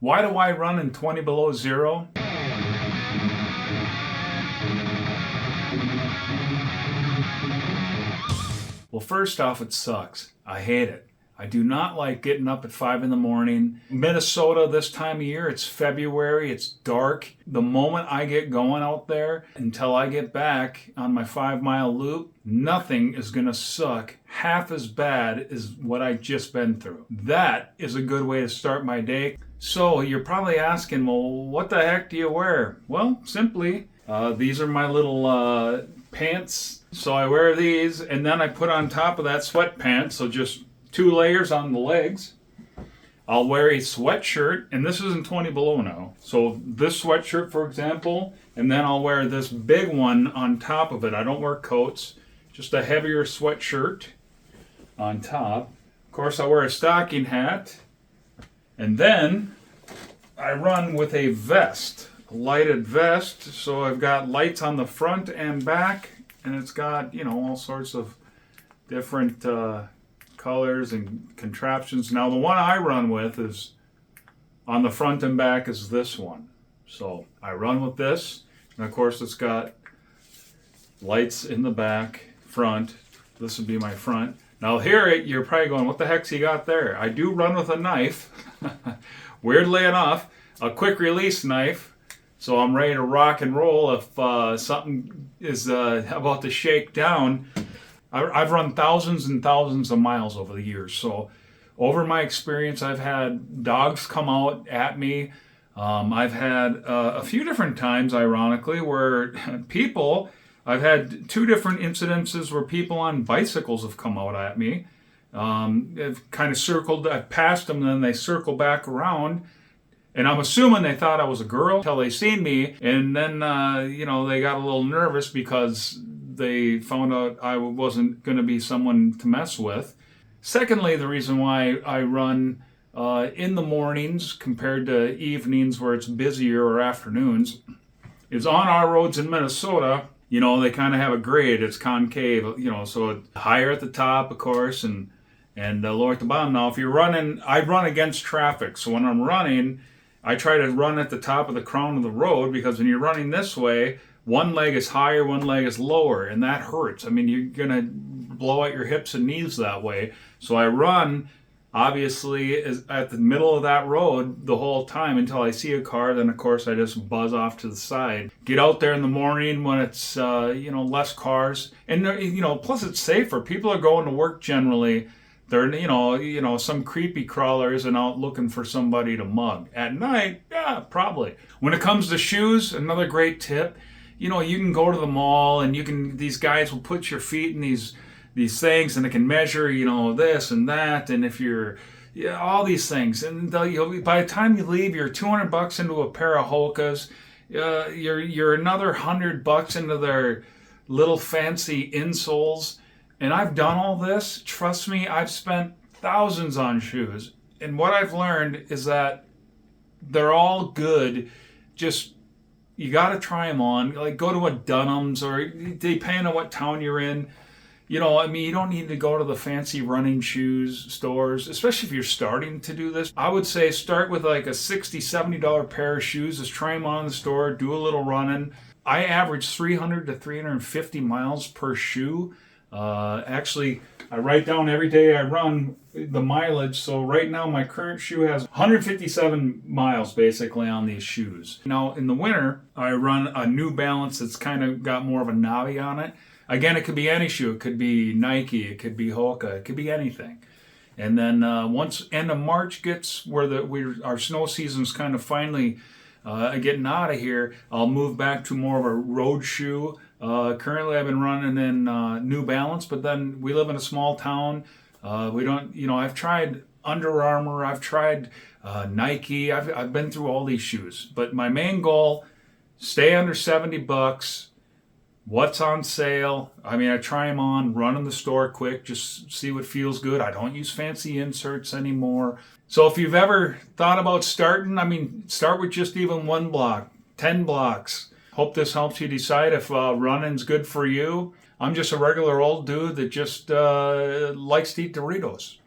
Why do I run in 20 below zero? Well, first off, it sucks. I hate it. I do not like getting up at 5 in the morning. Minnesota, this time of year, it's February, it's dark. The moment I get going out there until I get back on my 5-mile loop, nothing is going to suck half as bad as what I just been through. That is a good way to start my day. So you're probably asking, well, what the heck do you wear? Well, simply, these are my little pants. So I wear these, and then I put on top of that sweatpants, so just 2 layers on the legs. I'll wear a sweatshirt, and this isn't 20 below now. So this sweatshirt, for example, and then I'll wear this big one on top of it. I don't wear coats, just a heavier sweatshirt on top. Of course, I wear a stocking hat, and then I run with a vest, a lighted vest. So I've got lights on the front and back, and it's got, all sorts of different colors and contraptions. Now, the one I run with is on the front and back is this one. So I run with this, and of course it's got lights in the back, front. This would be my front. Now here you're probably going, what the heck's he got there? I do run with a knife, weirdly enough, a quick release knife. So I'm ready to rock and roll if something is about to shake down. I've run thousands and thousands of miles over the years. So over my experience, I've had dogs come out at me. I've had a few different times, ironically, where I've had 2 different incidences where people on bicycles have come out at me. They've kind of circled, I've passed them, and then they circle back around. And I'm assuming they thought I was a girl until they seen me. And then, they got a little nervous because they found out I wasn't going to be someone to mess with. Secondly, the reason why I run in the mornings compared to evenings where it's busier or afternoons is on our roads in Minnesota. They kind of have a grade. It's concave, so it's higher at the top, of course, and lower at the bottom. Now, if you're running, I run against traffic. So when I'm running, I try to run at the top of the crown of the road, because when you're running this way, one leg is higher, one leg is lower, and that hurts. I mean, you're going to blow out your hips and knees that way. So I run, obviously, at the middle of that road the whole time until I see a car. Then, of course, I just buzz off to the side. Get out there in the morning when it's, less cars. And, plus it's safer. People are going to work generally. They're, some creepy crawler isn't out looking for somebody to mug. At night, yeah, probably. When it comes to shoes, another great tip, you can go to the mall and these guys will put your feet in these things, and it can measure, this and that. And if all these things, and by the time you leave, you're $200 into a pair of Hokas. You're another $100 into their little fancy insoles. And I've done all this. Trust me, I've spent thousands on shoes. And what I've learned is that they're all good. Just, you got to try them on. Like, go to a Dunham's, or depending on what town you're in. You don't need to go to the fancy running shoes stores, especially if you're starting to do this. I would say start with like a $60, $70 pair of shoes. Just try them on in the store, do a little running. I average 300 to 350 miles per shoe. Actually, I write down every day I run the mileage. So right now my current shoe has 157 miles basically on these shoes. Now in the winter, I run a New Balance that's kind of got more of a knobby on it. Again, it could be any shoe. It could be Nike, it could be Hoka, it could be anything. And then once end of March gets where our snow season's kind of finally getting out of here, I'll move back to more of a road shoe. Currently I've been running in New Balance, but then we live in a small town. We don't, I've tried Under Armour, I've tried Nike, I've been through all these shoes. But my main goal, stay under $70. What's on sale? I try them on, run in the store quick, just see what feels good. I don't use fancy inserts anymore. So if you've ever thought about starting, start with just even 1 block, 10 blocks. Hope this helps you decide if running's good for you. I'm just a regular old dude that just likes to eat Doritos.